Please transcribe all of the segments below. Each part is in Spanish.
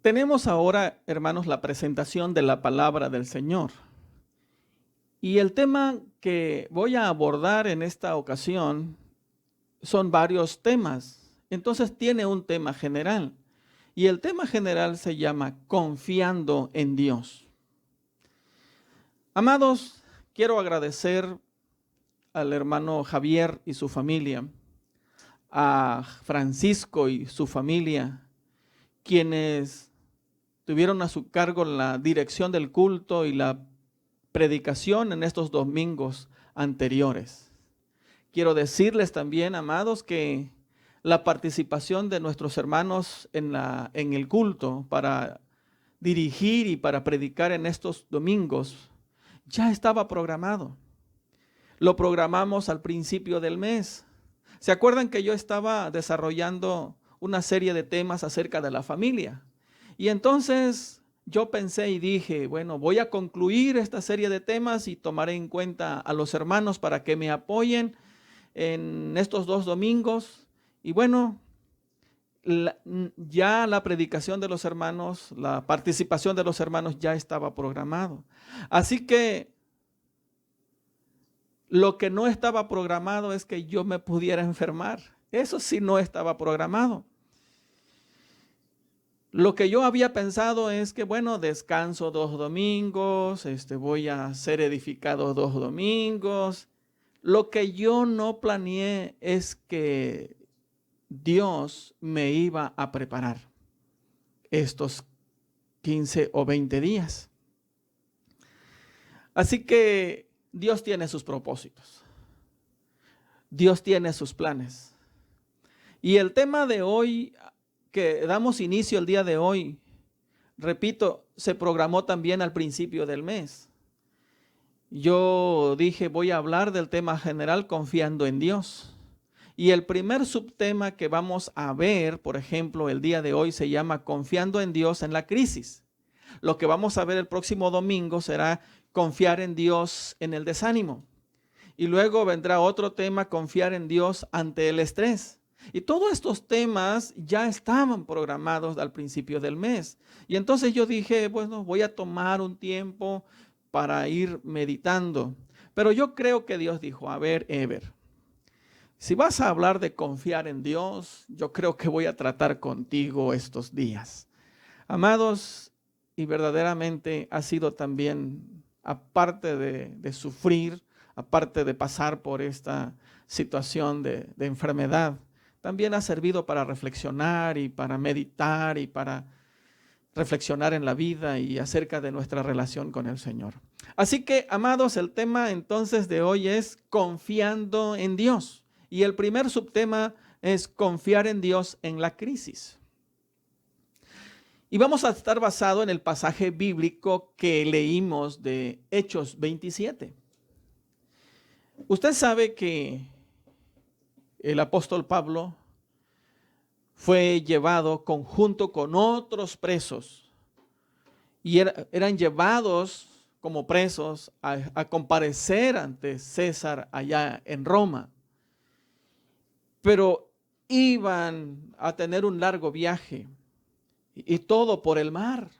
Tenemos ahora, hermanos, la presentación de la palabra del Señor. Y el tema que voy a abordar en esta ocasión son varios temas. Entonces tiene un tema general. Y el tema general se llama confiando en Dios. Amados, quiero agradecer al hermano Javier y su familia, a Francisco y su familia, quienes tuvieron a su cargo la dirección del culto y la predicación en estos domingos anteriores. Quiero decirles también, amados, que la participación de nuestros hermanos en el culto para dirigir y para predicar en estos domingos ya estaba programado. Lo programamos al principio del mes. ¿Se acuerdan que yo estaba desarrollando una serie de temas acerca de la familia? Y entonces yo pensé y dije, bueno, voy a concluir esta serie de temas y tomaré en cuenta a los hermanos para que me apoyen en estos 2 domingos. Y bueno, ya la predicación de los hermanos, la participación de los hermanos ya estaba programado. Así que lo que no estaba programado es que yo me pudiera enfermar. Eso sí no estaba programado. Lo que yo había pensado es que, bueno, descanso 2 domingos, voy a ser edificado 2 domingos. Lo que yo no planeé es que Dios me iba a preparar estos 15 o 20 días. Así que Dios tiene sus propósitos. Dios tiene sus planes. Y el tema de hoy, que damos inicio el día de hoy, repito, se programó también al principio del mes. Yo dije, voy a hablar del tema general confiando en Dios. Y el primer subtema que vamos a ver, por ejemplo, el día de hoy se llama confiando en Dios en la crisis. Lo que vamos a ver el próximo domingo será confiar en Dios en el desánimo. Y luego vendrá otro tema, confiar en Dios ante el estrés. Y todos estos temas ya estaban programados al principio del mes. Y entonces yo dije, bueno, voy a tomar un tiempo para ir meditando. Pero yo creo que Dios dijo, a ver, Ever, si vas a hablar de confiar en Dios, yo creo que voy a tratar contigo estos días. Amados, y verdaderamente ha sido también, aparte de sufrir, aparte de pasar por esta situación de enfermedad, también ha servido para reflexionar y para meditar y para reflexionar en la vida y acerca de nuestra relación con el Señor. Así que, amados, el tema entonces de hoy es confiando en Dios. Y el primer subtema es confiar en Dios en la crisis. Y vamos a estar basado en el pasaje bíblico que leímos de Hechos 27. Usted sabe que el apóstol Pablo fue llevado junto con otros presos y eran llevados como presos a comparecer ante César allá en Roma. Pero iban a tener un largo viaje y todo por el mar.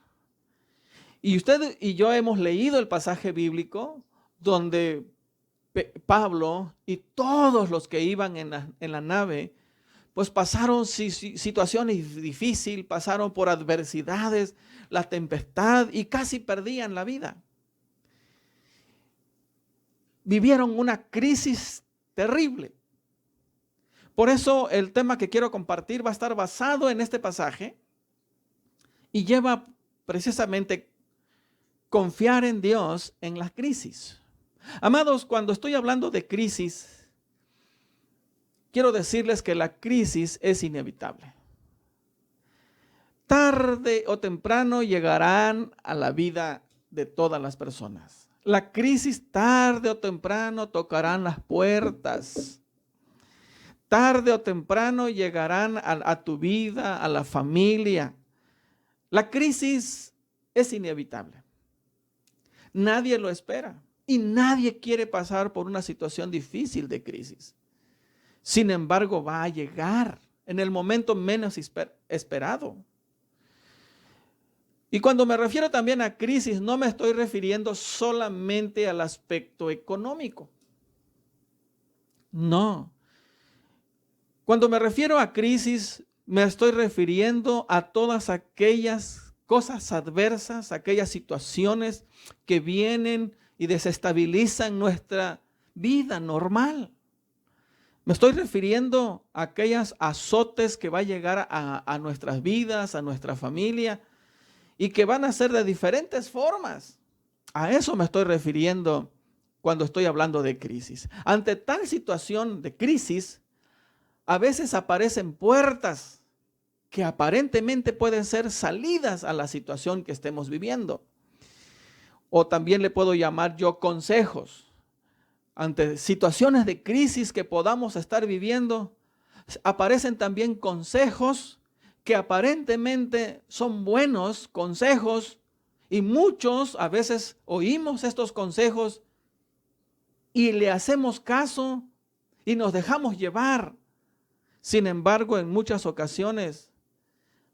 Y usted y yo hemos leído el pasaje bíblico donde Pablo y todos los que iban en la nave, pues pasaron situaciones difíciles, pasaron por adversidades, la tempestad y casi perdían la vida. Vivieron una crisis terrible. Por eso el tema que quiero compartir va a estar basado en este pasaje y lleva precisamente confiar en Dios en la crisis. Amados, cuando estoy hablando de crisis, quiero decirles que la crisis es inevitable. Tarde o temprano llegarán a la vida de todas las personas. La crisis tarde o temprano tocarán las puertas. Tarde o temprano llegarán a tu vida, a la familia. La crisis es inevitable. Nadie lo espera y nadie quiere pasar por una situación difícil de crisis. Sin embargo, va a llegar en el momento menos esperado. Y cuando me refiero también a crisis, no me estoy refiriendo solamente al aspecto económico. No. Cuando me refiero a crisis, me estoy refiriendo a todas aquellas cosas adversas, aquellas situaciones que vienen y desestabilizan nuestra vida normal. Me estoy refiriendo a aquellos azotes que va a llegar a nuestras vidas, a nuestra familia, y que van a ser de diferentes formas. A eso me estoy refiriendo cuando estoy hablando de crisis. Ante tal situación de crisis, a veces aparecen puertas que aparentemente pueden ser salidas a la situación que estemos viviendo. O también le puedo llamar yo consejos. Ante situaciones de crisis que podamos estar viviendo, aparecen también consejos que aparentemente son buenos consejos, y muchos a veces oímos estos consejos y le hacemos caso y nos dejamos llevar. Sin embargo, en muchas ocasiones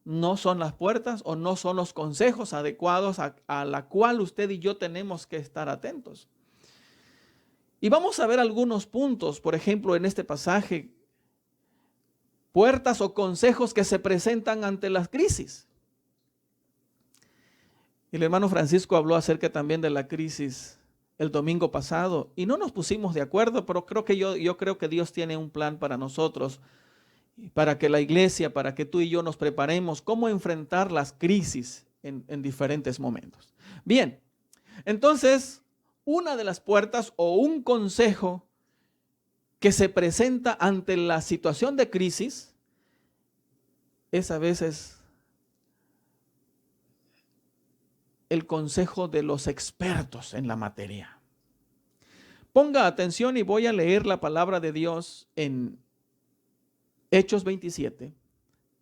no son las puertas o no son los consejos adecuados a la cual usted y yo tenemos que estar atentos. Y vamos a ver algunos puntos, por ejemplo, en este pasaje, puertas o consejos que se presentan ante las crisis. El hermano Francisco habló acerca también de la crisis el domingo pasado y no nos pusimos de acuerdo, pero creo que yo creo que Dios tiene un plan para nosotros, para que la iglesia, para que tú y yo nos preparemos cómo enfrentar las crisis en diferentes momentos. Bien, entonces, una de las puertas o un consejo que se presenta ante la situación de crisis es a veces el consejo de los expertos en la materia. Ponga atención y voy a leer la palabra de Dios en Hechos 27,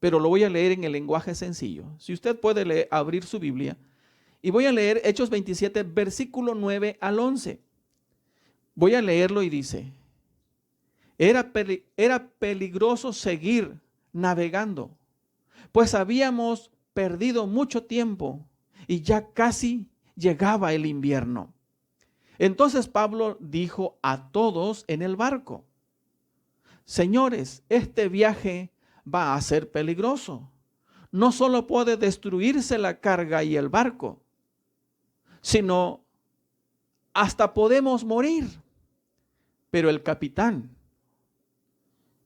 pero lo voy a leer en el lenguaje sencillo. Si usted puede abrir su Biblia, y voy a leer Hechos 27, versículo 9 al 11. Voy a leerlo y dice: era peligroso seguir navegando, pues habíamos perdido mucho tiempo y ya casi llegaba el invierno. Entonces Pablo dijo a todos en el barco: señores, este viaje va a ser peligroso. No solo puede destruirse la carga y el barco, sino hasta podemos morir. Pero el capitán,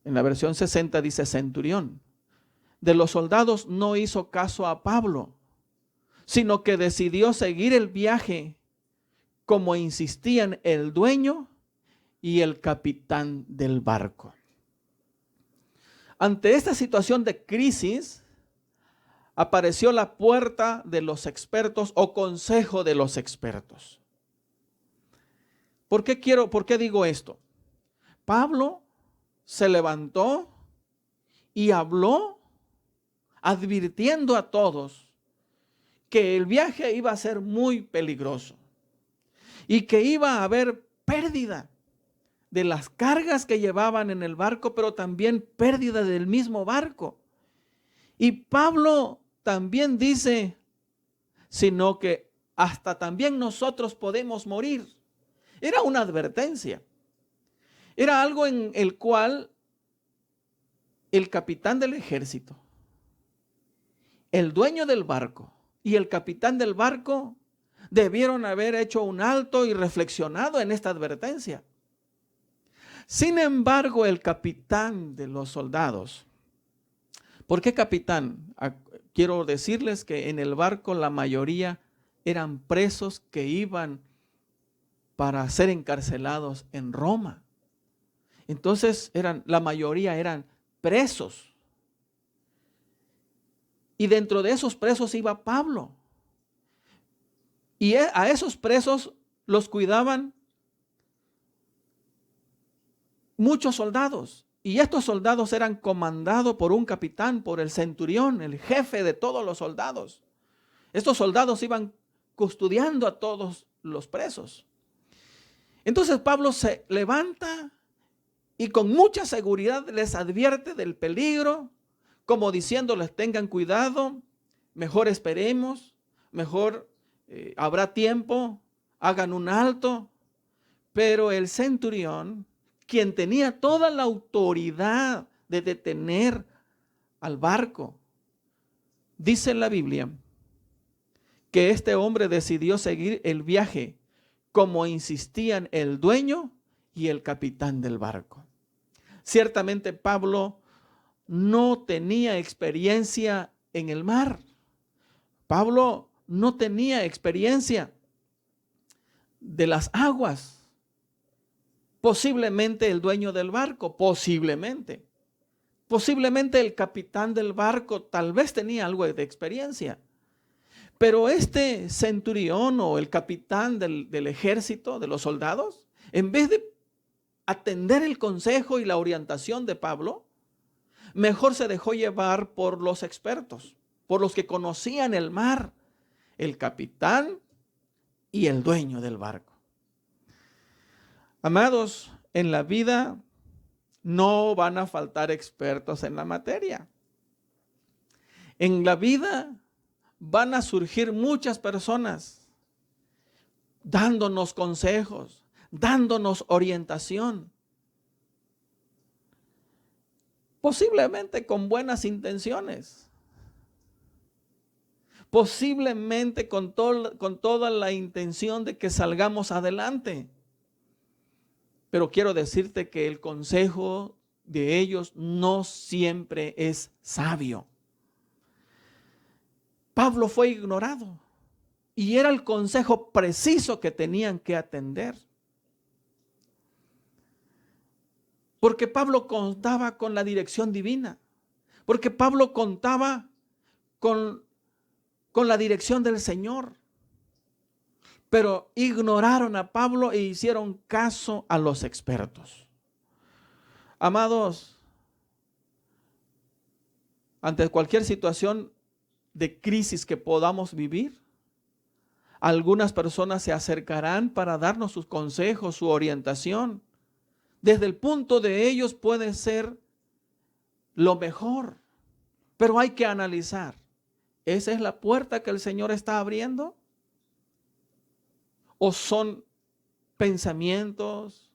en la versión 60 dice centurión, de los soldados no hizo caso a Pablo, sino que decidió seguir el viaje como insistían el dueño y el capitán del barco. Ante esta situación de crisis, apareció la puerta de los expertos o consejo de los expertos. ¿Por qué digo esto? Pablo se levantó y habló advirtiendo a todos que el viaje iba a ser muy peligroso y que iba a haber pérdida de las cargas que llevaban en el barco, pero también pérdida del mismo barco. Y Pablo también dice, sino que hasta también nosotros podemos morir. Era una advertencia. Era algo en el cual el capitán del ejército, el dueño del barco y el capitán del barco debieron haber hecho un alto y reflexionado en esta advertencia. Sin embargo, el capitán de los soldados, ¿por qué capitán? Quiero decirles que en el barco la mayoría eran presos que iban para ser encarcelados en Roma. Entonces la mayoría eran presos. Y dentro de esos presos iba Pablo. Y a esos presos los cuidaban muchos soldados. Y estos soldados eran comandados por un capitán, por el centurión, el jefe de todos los soldados. Estos soldados iban custodiando a todos los presos. Entonces Pablo se levanta y con mucha seguridad les advierte del peligro, como diciéndoles: tengan cuidado, mejor esperemos, mejor habrá tiempo, hagan un alto. Pero el centurión, quien tenía toda la autoridad de detener al barco, dice en la Biblia que este hombre decidió seguir el viaje como insistían el dueño y el capitán del barco. Ciertamente Pablo no tenía experiencia en el mar. Pablo no tenía experiencia de las aguas. Posiblemente el dueño del barco, posiblemente el capitán del barco tal vez tenía algo de experiencia. Pero este centurión o el capitán del ejército, de los soldados, en vez de atender el consejo y la orientación de Pablo, mejor se dejó llevar por los expertos, por los que conocían el mar, el capitán y el dueño del barco. Amados, en la vida no van a faltar expertos en la materia. En la vida van a surgir muchas personas dándonos consejos, dándonos orientación. Posiblemente con buenas intenciones. Posiblemente con toda la intención de que salgamos adelante. Pero quiero decirte que el consejo de ellos no siempre es sabio. Pablo fue ignorado y era el consejo preciso que tenían que atender. Porque Pablo contaba con la dirección divina. Porque Pablo contaba con la dirección del Señor. Pero ignoraron a Pablo e hicieron caso a los expertos. Amados, ante cualquier situación de crisis que podamos vivir, algunas personas se acercarán para darnos sus consejos, su orientación. Desde el punto de ellos puede ser lo mejor, pero hay que analizar. ¿Esa es la puerta que el Señor está abriendo? ¿O son pensamientos?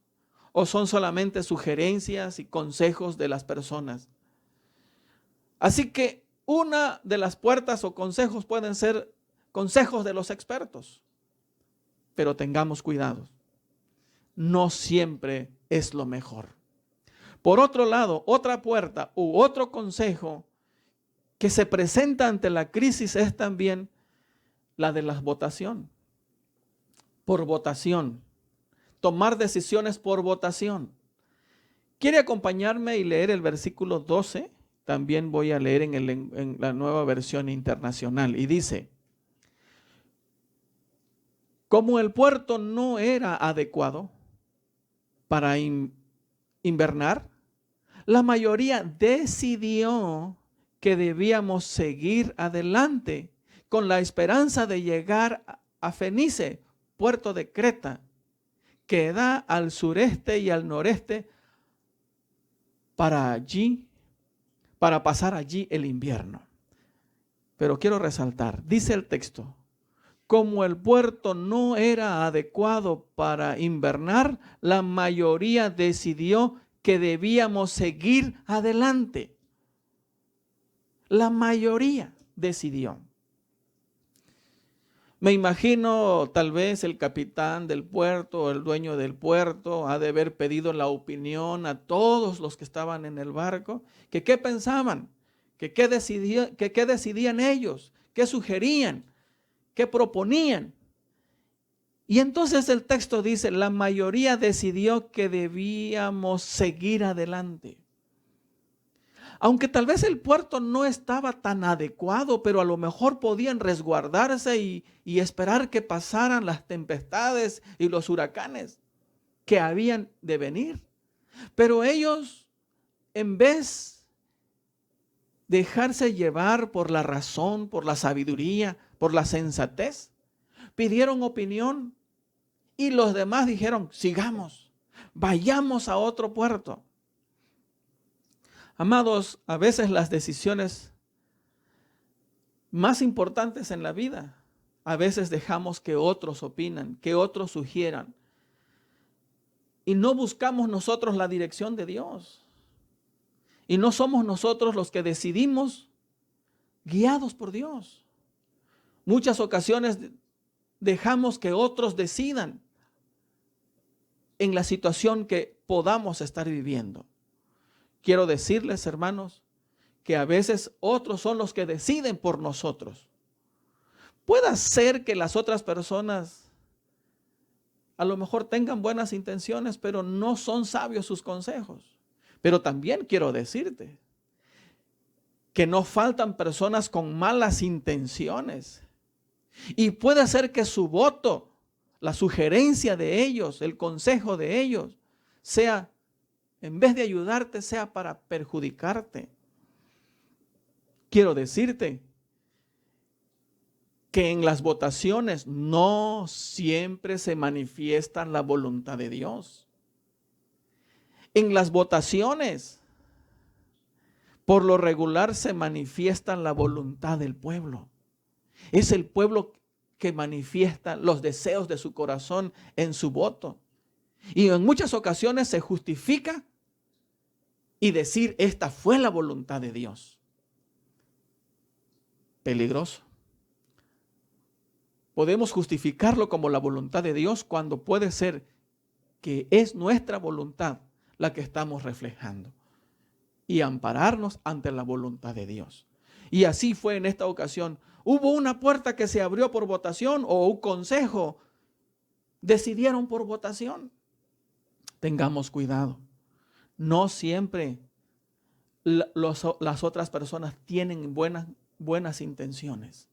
¿O son solamente sugerencias y consejos de las personas? Así que una de las puertas o consejos pueden ser consejos de los expertos. Pero tengamos cuidado. No siempre es lo mejor. Por otro lado, otra puerta u otro consejo que se presenta ante la crisis es también la de la votación. Por votación. Tomar decisiones por votación. ¿Quiere acompañarme y leer el versículo 12? También voy a leer en la Nueva Versión Internacional. Y dice: como el puerto no era adecuado para invernar, la mayoría decidió que debíamos seguir adelante con la esperanza de llegar a Fenice, puerto de Creta, que da al sureste y al noreste, para pasar allí el invierno. Pero quiero resaltar, dice el texto, como el puerto no era adecuado para invernar, la mayoría decidió que debíamos seguir adelante. La mayoría decidió. Me imagino tal vez el capitán del puerto o el dueño del puerto ha de haber pedido la opinión a todos los que estaban en el barco, que qué pensaban, que qué decidían ellos, qué sugerían, qué proponían. Y entonces el texto dice, la mayoría decidió que debíamos seguir adelante. Aunque tal vez el puerto no estaba tan adecuado, pero a lo mejor podían resguardarse y esperar que pasaran las tempestades y los huracanes que habían de venir. Pero ellos, en vez de dejarse llevar por la razón, por la sabiduría, por la sensatez, pidieron opinión y los demás dijeron, sigamos, vayamos a otro puerto. Amados, a veces las decisiones más importantes en la vida A veces dejamos que otros opinan, que otros sugieran. Y no buscamos nosotros la dirección de Dios. Y no somos nosotros los que decidimos guiados por Dios. Muchas ocasiones dejamos que otros decidan en la situación que podamos estar viviendo. Quiero decirles, hermanos, que a veces otros son los que deciden por nosotros. Puede ser que las otras personas a lo mejor tengan buenas intenciones, pero no son sabios sus consejos. Pero también quiero decirte que no faltan personas con malas intenciones. Y puede ser que su voto, la sugerencia de ellos, el consejo de ellos, sea, en vez de ayudarte, sea para perjudicarte. Quiero decirte que en las votaciones no siempre se manifiesta la voluntad de Dios. En las votaciones, por lo regular, se manifiesta la voluntad del pueblo. Es el pueblo que manifiesta los deseos de su corazón en su voto. Y en muchas ocasiones se justifica y decir, esta fue la voluntad de Dios. Peligroso. Podemos justificarlo como la voluntad de Dios cuando puede ser que es nuestra voluntad la que estamos reflejando y ampararnos ante la voluntad de Dios. Y así fue en esta ocasión. Hubo una puerta que se abrió por votación o un consejo. Decidieron por votación. Tengamos cuidado. No siempre las otras personas tienen buenas intenciones.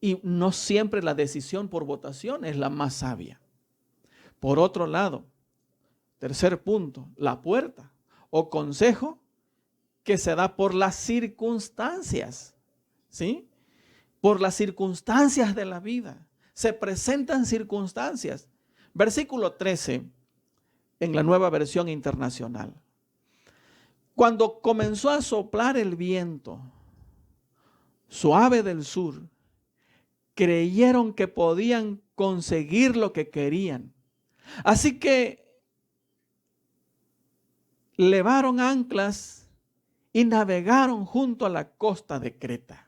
Y no siempre la decisión por votación es la más sabia. Por otro lado, tercer punto, la puerta o consejo que se da por las circunstancias, ¿sí? Por las circunstancias de la vida. Se presentan circunstancias. Versículo 13, en la Nueva Versión Internacional. Cuando comenzó a soplar el viento suave del sur, creyeron que podían conseguir lo que querían. Así que levaron anclas y navegaron junto a la costa de Creta.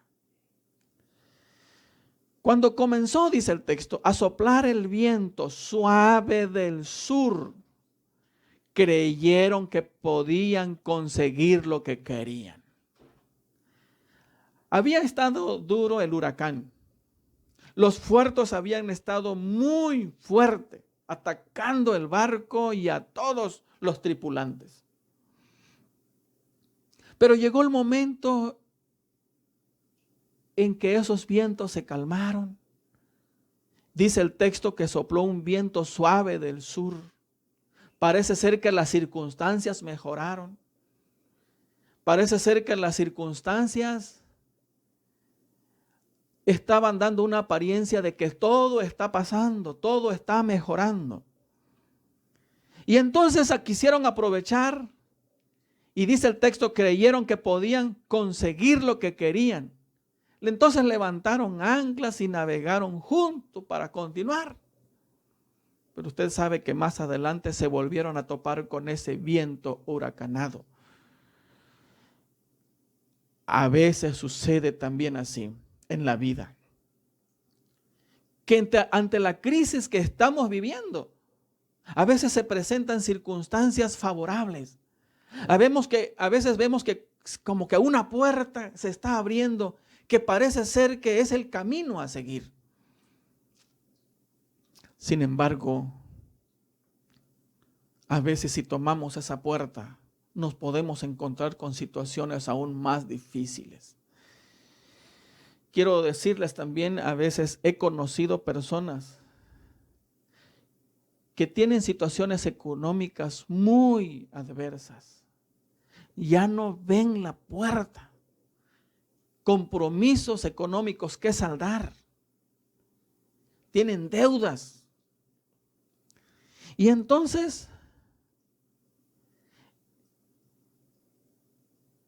Cuando comenzó, dice el texto, a soplar el viento suave del sur, creyeron que podían conseguir lo que querían. Había estado duro el huracán. Los fuertes habían estado muy fuertes, atacando el barco y a todos los tripulantes. Pero llegó el momento en que esos vientos se calmaron. Dice el texto que sopló un viento suave del sur. Parece ser que las circunstancias mejoraron. Parece ser que las circunstancias estaban dando una apariencia de que todo está pasando, todo está mejorando. Y entonces quisieron aprovechar, y dice el texto, creyeron que podían conseguir lo que querían. Entonces levantaron anclas y navegaron juntos para continuar. Pero usted sabe que más adelante se volvieron a topar con ese viento huracanado. A veces sucede también así en la vida, que ante la crisis que estamos viviendo, a veces se presentan circunstancias favorables. A veces vemos que como que una puerta se está abriendo que parece ser que es el camino a seguir. Sin embargo, a veces si tomamos esa puerta, nos podemos encontrar con situaciones aún más difíciles. Quiero decirles también, a veces he conocido personas que tienen situaciones económicas muy adversas. Ya no ven la puerta. Compromisos económicos que saldar. Tienen deudas. Y entonces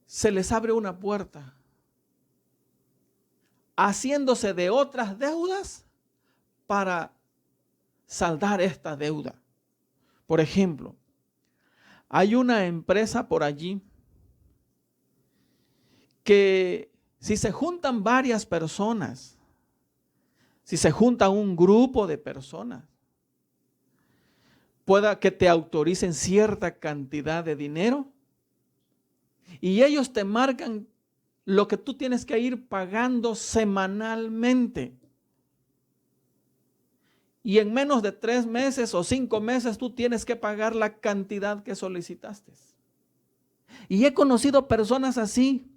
se les abre una puerta haciéndose de otras deudas para saldar esta deuda. Por ejemplo, hay una empresa por allí que si se juntan varias personas, si se junta un grupo de personas, pueda que te autoricen cierta cantidad de dinero y ellos te marcan lo que tú tienes que ir pagando semanalmente. Y en menos de 3 meses o 5 meses tú tienes que pagar la cantidad que solicitaste. Y he conocido personas así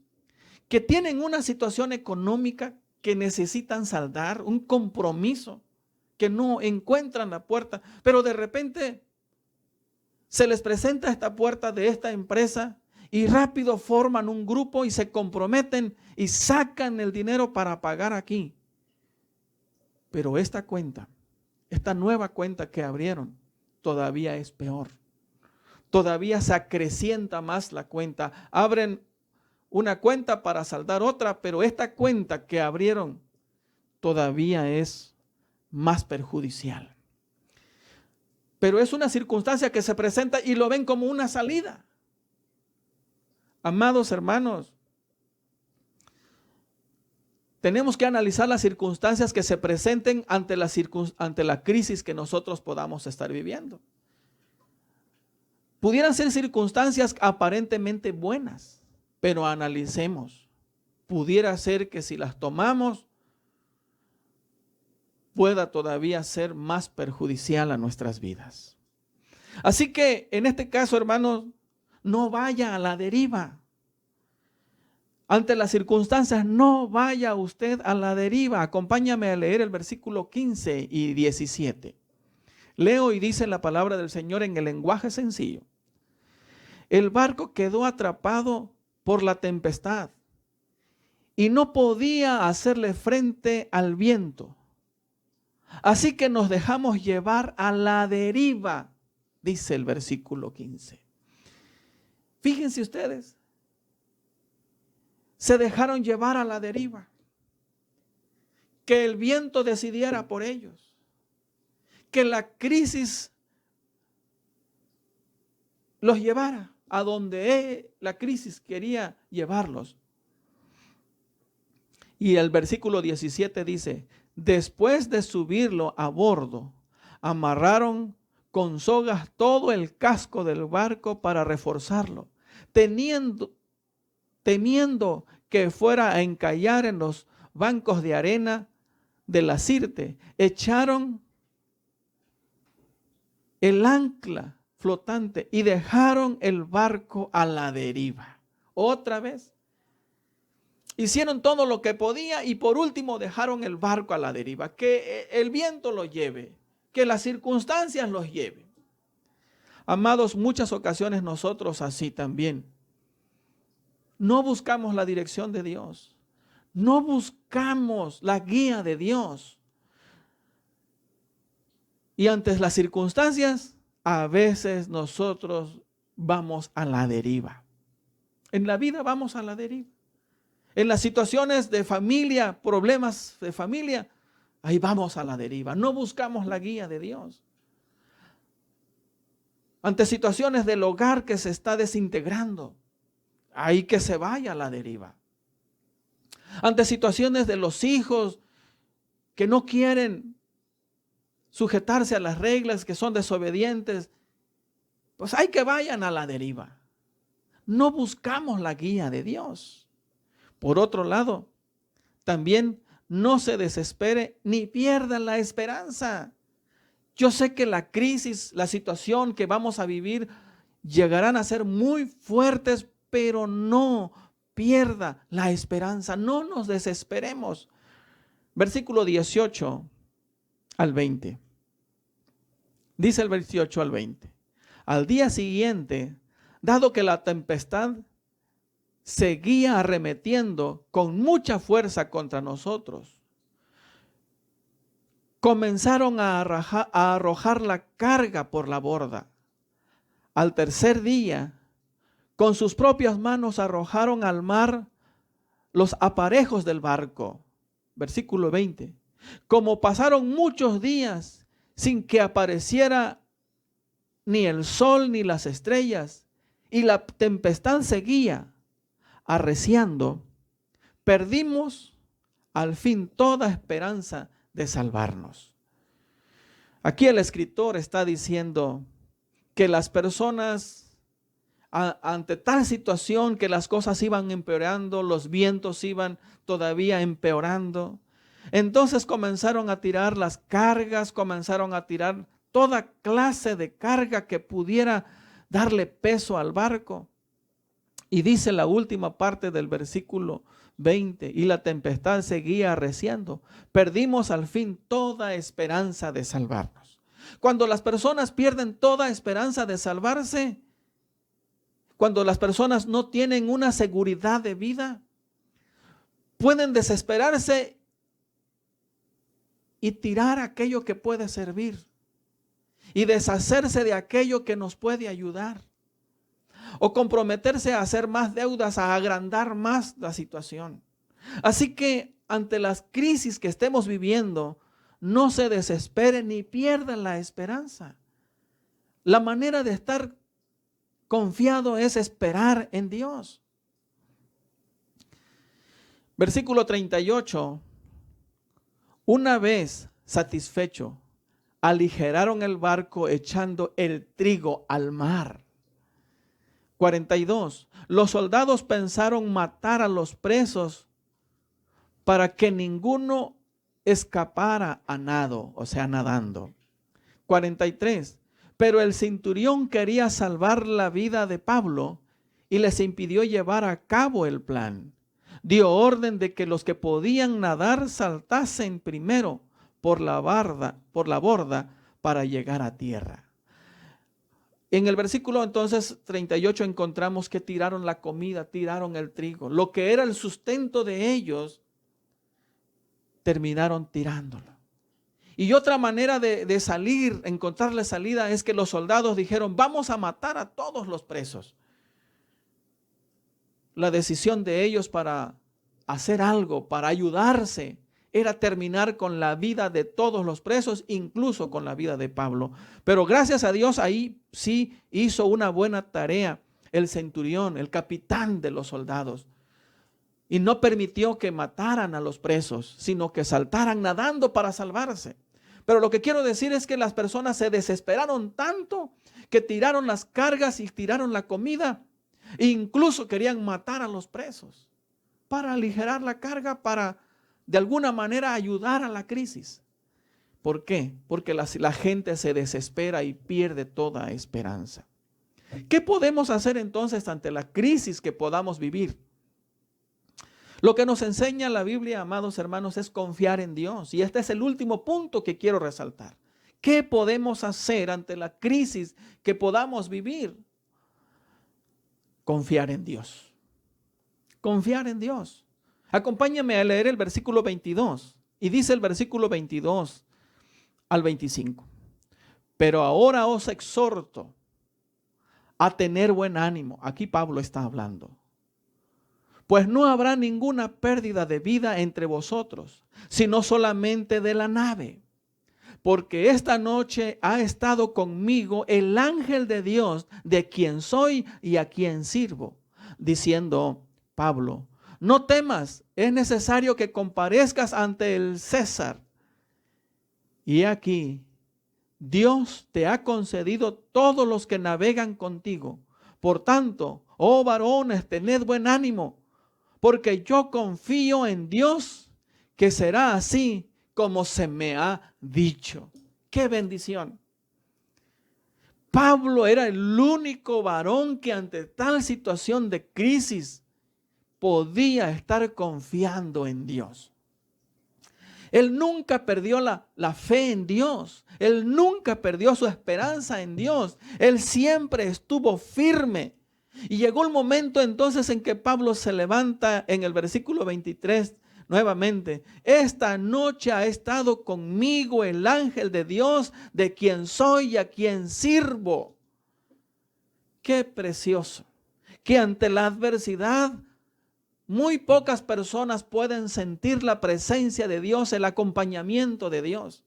que tienen una situación económica que necesitan saldar, un compromiso, que no encuentran la puerta, pero de repente se les presenta esta puerta de esta empresa y rápido forman un grupo y se comprometen y sacan el dinero para pagar aquí. Pero esta nueva cuenta que abrieron, todavía es peor. Todavía se acrecienta más la cuenta. Abren una cuenta para saldar otra, pero esta cuenta que abrieron todavía es más perjudicial. Pero es una circunstancia que se presenta y lo ven como una salida. Amados hermanos, tenemos que analizar las circunstancias que se presenten ante la crisis que nosotros podamos estar viviendo. Pudieran ser circunstancias aparentemente buenas, pero analicemos. Pudiera ser que si las tomamos, pueda todavía ser más perjudicial a nuestras vidas. Así que en este caso, hermanos, no vaya a la deriva. Ante las circunstancias, no vaya usted a la deriva. Acompáñame a leer el versículo 15 y 17. Leo y dice la palabra del Señor en el lenguaje sencillo. El barco quedó atrapado por la tempestad y no podía hacerle frente al viento. Así que nos dejamos llevar a la deriva, dice el versículo 15. Fíjense ustedes, se dejaron llevar a la deriva, que el viento decidiera por ellos, que la crisis los llevara a donde la crisis quería llevarlos. Y el versículo 17 dice, después de subirlo a bordo, amarraron con sogas todo el casco del barco para reforzarlo, temiendo que fuera a encallar en los bancos de arena de la Sirte. Echaron el ancla flotante y dejaron el barco a la deriva. Otra vez. Hicieron todo lo que podía y por último dejaron el barco a la deriva. Que el viento lo lleve, que las circunstancias los lleven. Amados, muchas ocasiones nosotros así también. No buscamos la dirección de Dios. No buscamos la guía de Dios. Y ante las circunstancias, a veces nosotros vamos a la deriva. En la vida vamos a la deriva. En las situaciones de familia, problemas de familia, ahí vamos a la deriva. No buscamos la guía de Dios. Ante situaciones del hogar que se está desintegrando, ahí que se vaya a la deriva. Ante situaciones de los hijos que no quieren sujetarse a las reglas, que son desobedientes, pues hay que vayan a la deriva. No buscamos la guía de Dios. Por otro lado, también no se desespere ni pierda la esperanza. Yo sé que la crisis, la situación que vamos a vivir, llegarán a ser muy fuertes, pero no pierda la esperanza. No nos desesperemos. Versículo 18 al 20. Dice el 18 al 20. Al día siguiente, dado que la tempestad seguía arremetiendo con mucha fuerza contra nosotros, comenzaron a arrojar la carga por la borda. Al tercer día, con sus propias manos arrojaron al mar los aparejos del barco, versículo 20. Como pasaron muchos días sin que apareciera ni el sol ni las estrellas, y la tempestad seguía arreciando, perdimos al fin toda esperanza de salvarnos. Aquí el escritor está diciendo que las personas, ante tal situación que las cosas iban empeorando, los vientos iban todavía empeorando, entonces comenzaron a tirar las cargas, comenzaron a tirar toda clase de carga que pudiera darle peso al barco. Y dice la última parte del versículo 20, y la tempestad seguía arreciando. Perdimos al fin toda esperanza de salvarnos. Cuando las personas pierden toda esperanza de salvarse, cuando las personas no tienen una seguridad de vida, pueden desesperarse y tirar aquello que puede servir y deshacerse de aquello que nos puede ayudar, o comprometerse a hacer más deudas, a agrandar más la situación. Así que ante las crisis que estemos viviendo, no se desesperen ni pierdan la esperanza. La manera de estar confiado es esperar en Dios. Versículo 38. Una vez satisfecho, aligeraron el barco echando el trigo al mar. 42. Los soldados pensaron matar a los presos para que ninguno escapara a nado, o sea, nadando. 43. Pero el centurión quería salvar la vida de Pablo y les impidió llevar a cabo el plan. Dio orden de que los que podían nadar saltasen primero por la borda para llegar a tierra. En el versículo entonces 38 encontramos que tiraron la comida, tiraron el trigo. Lo que era el sustento de ellos, terminaron tirándolo. Y otra manera de salir, encontrarle salida, es que los soldados dijeron: vamos a matar a todos los presos. La decisión de ellos para hacer algo, para ayudarse, era terminar con la vida de todos los presos, incluso con la vida de Pablo. Pero gracias a Dios, ahí sí hizo una buena tarea el centurión, el capitán de los soldados. Y no permitió que mataran a los presos, sino que saltaran nadando para salvarse. Pero lo que quiero decir es que las personas se desesperaron tanto que tiraron las cargas y tiraron la comida. E incluso querían matar a los presos para aligerar la carga, para de alguna manera ayudar a la crisis. ¿Por qué? Porque la gente se desespera y pierde toda esperanza. ¿Qué podemos hacer entonces ante la crisis que podamos vivir? Lo que nos enseña la Biblia, amados hermanos, es confiar en Dios. Y este es el último punto que quiero resaltar. ¿Qué podemos hacer ante la crisis que podamos vivir? Confiar en Dios. Confiar en Dios. Acompáñame a leer el versículo 22. Y dice el versículo 22 al 25. Pero ahora os exhorto a tener buen ánimo. Aquí Pablo está hablando. Pues no habrá ninguna pérdida de vida entre vosotros, sino solamente de la nave. Porque esta noche ha estado conmigo el ángel de Dios, de quien soy y a quien sirvo. Diciendo Pablo: no temas, es necesario que comparezcas ante el César. Y aquí, Dios te ha concedido todos los que navegan contigo. Por tanto, oh varones, tened buen ánimo, porque yo confío en Dios que será así como se me ha dicho. ¡Qué bendición! Pablo era el único varón que ante tal situación de crisis podía estar confiando en Dios. Él nunca perdió la fe en Dios. Él nunca perdió su esperanza en Dios. Él siempre estuvo firme. Y llegó el momento entonces en que Pablo se levanta en el versículo 23 nuevamente. Esta noche ha estado conmigo el ángel de Dios, de quien soy y a quien sirvo. Qué precioso que ante la adversidad Muy pocas personas pueden sentir la presencia de Dios, el acompañamiento de Dios.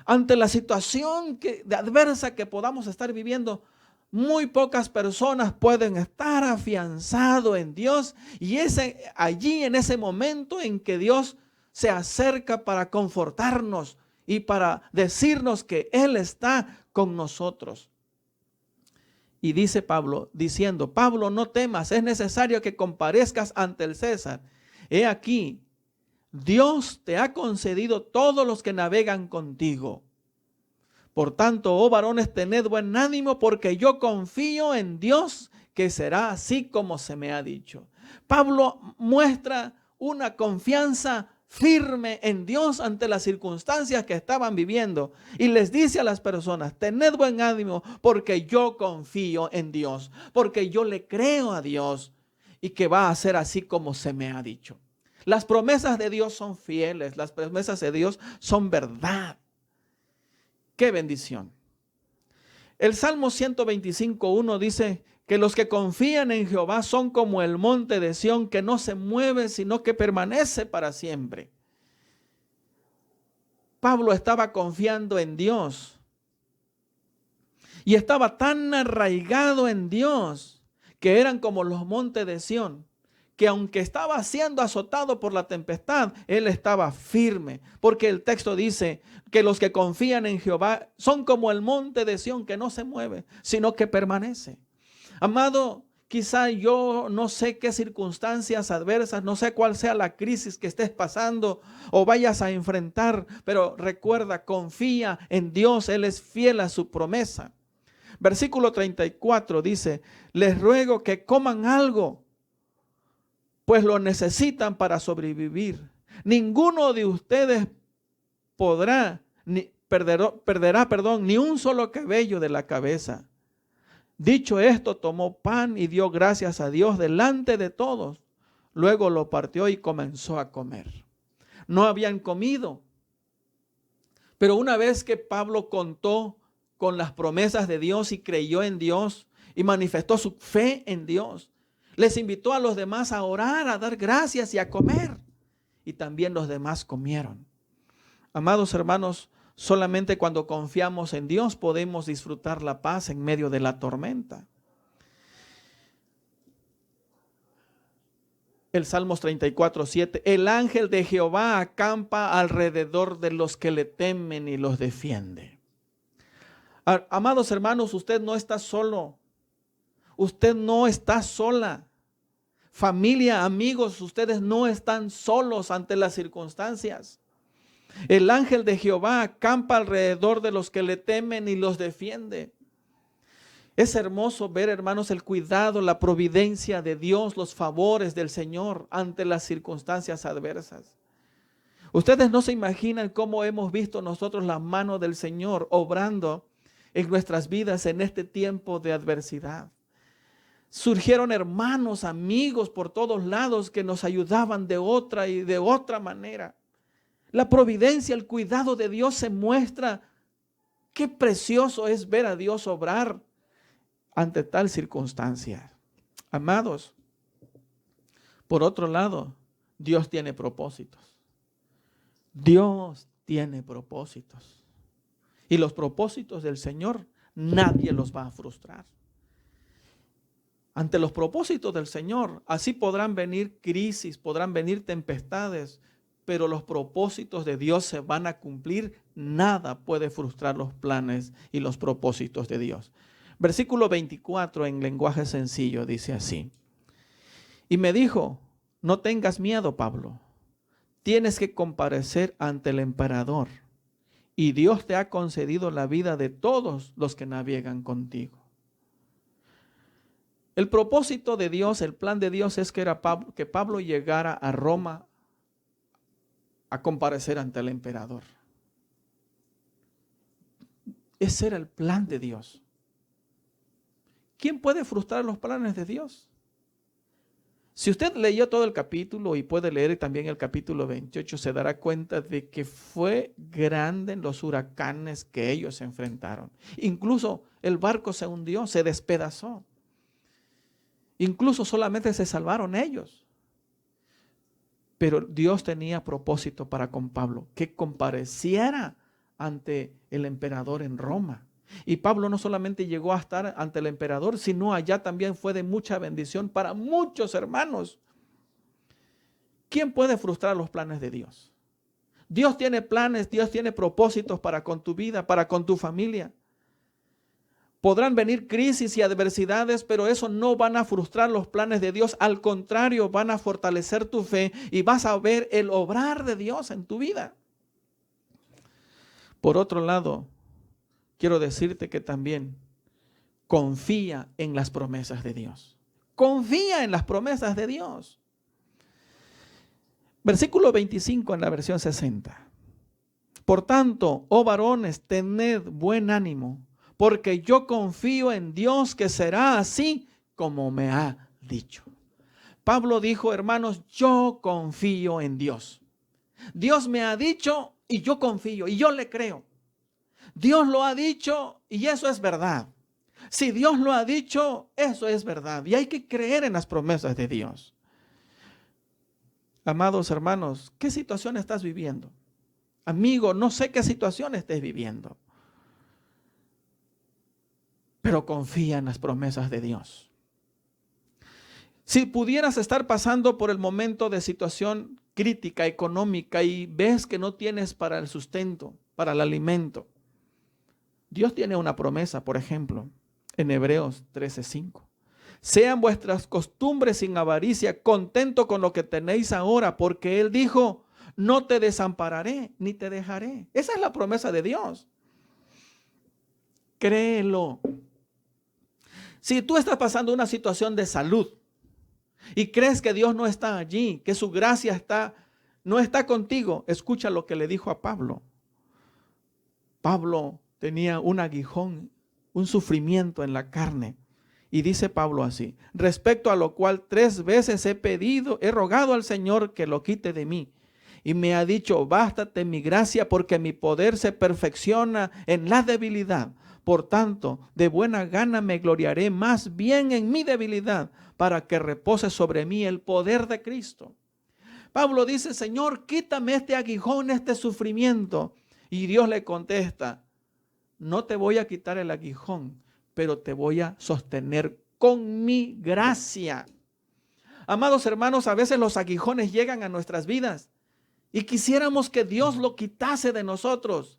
Ante la situación adversa que podamos estar viviendo, muy pocas personas pueden estar afianzados en Dios, y allí en ese momento en que Dios se acerca para confortarnos y para decirnos que Él está con nosotros. Y dice Pablo, diciendo: Pablo, no temas, es necesario que comparezcas ante el César. He aquí, Dios te ha concedido todos los que navegan contigo. Por tanto, oh varones, tened buen ánimo, porque yo confío en Dios que será así como se me ha dicho. Pablo muestra una confianza firme en Dios ante las circunstancias que estaban viviendo, y les dice a las personas: tened buen ánimo, porque yo confío en Dios, porque yo le creo a Dios y que va a ser así como se me ha dicho. Las promesas de Dios son fieles, las promesas de Dios son verdad. ¡Qué bendición! El Salmo 125:1 dice que los que confían en Jehová son como el monte de Sión, que no se mueve, sino que permanece para siempre. Pablo estaba confiando en Dios y estaba tan arraigado en Dios que eran como los montes de Sión, que aunque estaba siendo azotado por la tempestad, él estaba firme, porque el texto dice que los que confían en Jehová son como el monte de Sión, que no se mueve, sino que permanece. Amado, quizá yo no sé qué circunstancias adversas, no sé cuál sea la crisis que estés pasando o vayas a enfrentar, pero recuerda, confía en Dios, Él es fiel a su promesa. Versículo 34 dice: les ruego que coman algo, pues lo necesitan para sobrevivir. Ninguno de ustedes perderá ni un solo cabello de la cabeza. Dicho esto, tomó pan y dio gracias a Dios delante de todos. Luego lo partió y comenzó a comer. No habían comido, pero una vez que Pablo contó con las promesas de Dios y creyó en Dios y manifestó su fe en Dios, les invitó a los demás a orar, a dar gracias y a comer. Y también los demás comieron. Amados hermanos, solamente cuando confiamos en Dios podemos disfrutar la paz en medio de la tormenta. El Salmos 34:7: el ángel de Jehová acampa alrededor de los que le temen y los defiende. Amados hermanos, usted no está solo. Usted no está sola. Familia, amigos, ustedes no están solos ante las circunstancias. El ángel de Jehová acampa alrededor de los que le temen y los defiende. Es hermoso ver, hermanos, el cuidado, la providencia de Dios, los favores del Señor ante las circunstancias adversas. Ustedes no se imaginan cómo hemos visto nosotros la mano del Señor obrando en nuestras vidas en este tiempo de adversidad. Surgieron hermanos, amigos por todos lados que nos ayudaban de otra y de otra manera. La providencia, el cuidado de Dios se muestra. Qué precioso es ver a Dios obrar ante tal circunstancia. Amados, por otro lado, Dios tiene propósitos. Dios tiene propósitos. Y los propósitos del Señor nadie los va a frustrar. Ante los propósitos del Señor, así podrán venir crisis, podrán venir tempestades, pero los propósitos de Dios se van a cumplir. Nada puede frustrar los planes y los propósitos de Dios. Versículo 24 en lenguaje sencillo dice así: y me dijo: no tengas miedo, Pablo, tienes que comparecer ante el emperador, y Dios te ha concedido la vida de todos los que navegan contigo. El propósito de Dios, el plan de Dios es que Pablo llegara a Roma a comparecer ante el emperador. Ese era el plan de Dios. ¿Quién puede frustrar los planes de Dios? Si usted leyó todo el capítulo y puede leer también el capítulo 28, se dará cuenta de que fue grande en los huracanes que ellos se enfrentaron. Incluso el barco se hundió, se despedazó. Incluso solamente se salvaron ellos. Pero Dios tenía propósito para con Pablo, que compareciera ante el emperador en Roma. Y Pablo no solamente llegó a estar ante el emperador, sino allá también fue de mucha bendición para muchos hermanos. ¿Quién puede frustrar los planes de Dios? Dios tiene planes, Dios tiene propósitos para con tu vida, para con tu familia. Podrán venir crisis y adversidades, pero eso no van a frustrar los planes de Dios. Al contrario, van a fortalecer tu fe y vas a ver el obrar de Dios en tu vida. Por otro lado, quiero decirte que también confía en las promesas de Dios. Confía en las promesas de Dios. Versículo 25 en la versión 60. Por tanto, oh varones, tened buen ánimo, porque yo confío en Dios que será así como me ha dicho. Pablo dijo, hermanos, yo confío en Dios. Dios me ha dicho y yo confío y yo le creo. Dios lo ha dicho y eso es verdad. Si Dios lo ha dicho, eso es verdad. Y hay que creer en las promesas de Dios. Amados hermanos, ¿qué situación estás viviendo? Amigo, no sé qué situación estés viviendo, pero confía en las promesas de Dios. Si pudieras estar pasando por el momento de situación crítica, económica, y ves que no tienes para el sustento, para el alimento, Dios tiene una promesa, por ejemplo, en Hebreos 13:5. Sean vuestras costumbres sin avaricia, contento con lo que tenéis ahora, porque Él dijo, no te desampararé ni te dejaré. Esa es la promesa de Dios. Créelo. Si tú estás pasando una situación de salud y crees que Dios no está allí, que su gracia no está contigo, escucha lo que le dijo a Pablo. Pablo tenía un aguijón, un sufrimiento en la carne. Y dice Pablo así, respecto a lo cual 3 veces he rogado al Señor que lo quite de mí. Y me ha dicho, bástate mi gracia porque mi poder se perfecciona en la debilidad. Por tanto, de buena gana me gloriaré más bien en mi debilidad para que repose sobre mí el poder de Cristo. Pablo dice, Señor, quítame este aguijón, este sufrimiento. Y Dios le contesta, no te voy a quitar el aguijón, pero te voy a sostener con mi gracia. Amados hermanos, a veces los aguijones llegan a nuestras vidas y quisiéramos que Dios lo quitase de nosotros.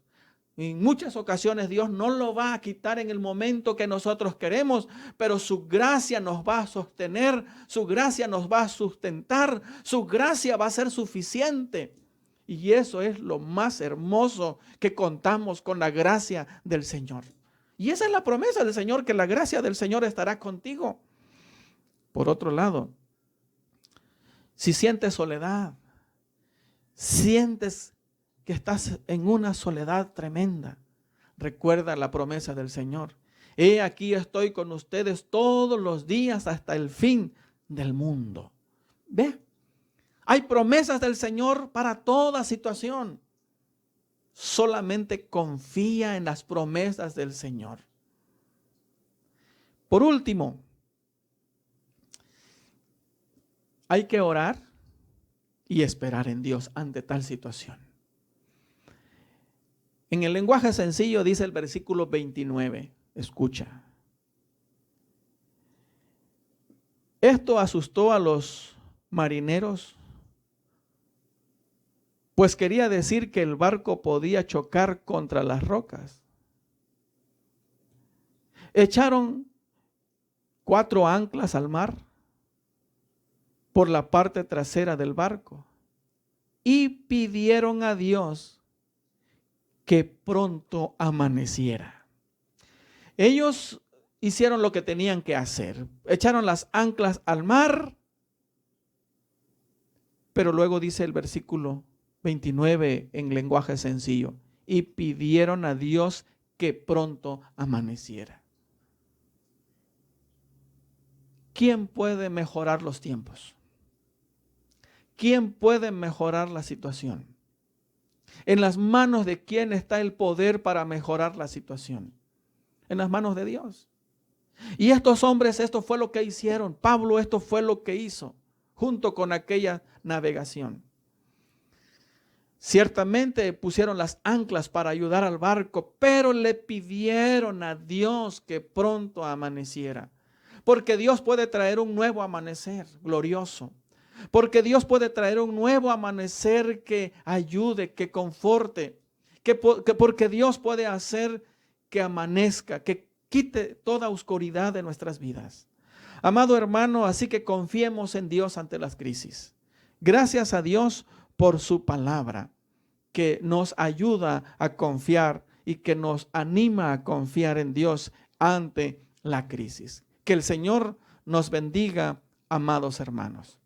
En muchas ocasiones Dios no lo va a quitar en el momento que nosotros queremos, pero su gracia nos va a sostener, su gracia nos va a sustentar, su gracia va a ser suficiente. Y eso es lo más hermoso, que contamos con la gracia del Señor. Y esa es la promesa del Señor, que la gracia del Señor estará contigo. Por otro lado, si sientes soledad, sientes que estás en una soledad tremenda, recuerda la promesa del Señor. He aquí estoy con ustedes todos los días hasta el fin del mundo. Ve, hay promesas del Señor para toda situación. Solamente confía en las promesas del Señor. Por último, hay que orar y esperar en Dios ante tal situación. En el lenguaje sencillo dice el versículo 29, escucha. Esto asustó a los marineros, pues quería decir que el barco podía chocar contra las rocas. Echaron 4 anclas al mar por la parte trasera del barco y pidieron a Dios que pronto amaneciera. Ellos hicieron lo que tenían que hacer. Echaron las anclas al mar, pero luego dice el versículo 29 en lenguaje sencillo, y pidieron a Dios que pronto amaneciera. ¿Quién puede mejorar los tiempos? ¿Quién puede mejorar la situación? ¿En las manos de quién está el poder para mejorar la situación? En las manos de Dios. Y estos hombres, esto fue lo que hicieron. Pablo, esto fue lo que hizo junto con aquella navegación. Ciertamente pusieron las anclas para ayudar al barco, pero le pidieron a Dios que pronto amaneciera. Porque Dios puede traer un nuevo amanecer glorioso. Porque Dios puede traer un nuevo amanecer que ayude, que conforte. Porque Dios puede hacer que amanezca, que quite toda oscuridad de nuestras vidas. Amado hermano, así que confiemos en Dios ante las crisis. Gracias a Dios por su palabra, que nos ayuda a confiar y que nos anima a confiar en Dios ante la crisis. Que el Señor nos bendiga, amados hermanos.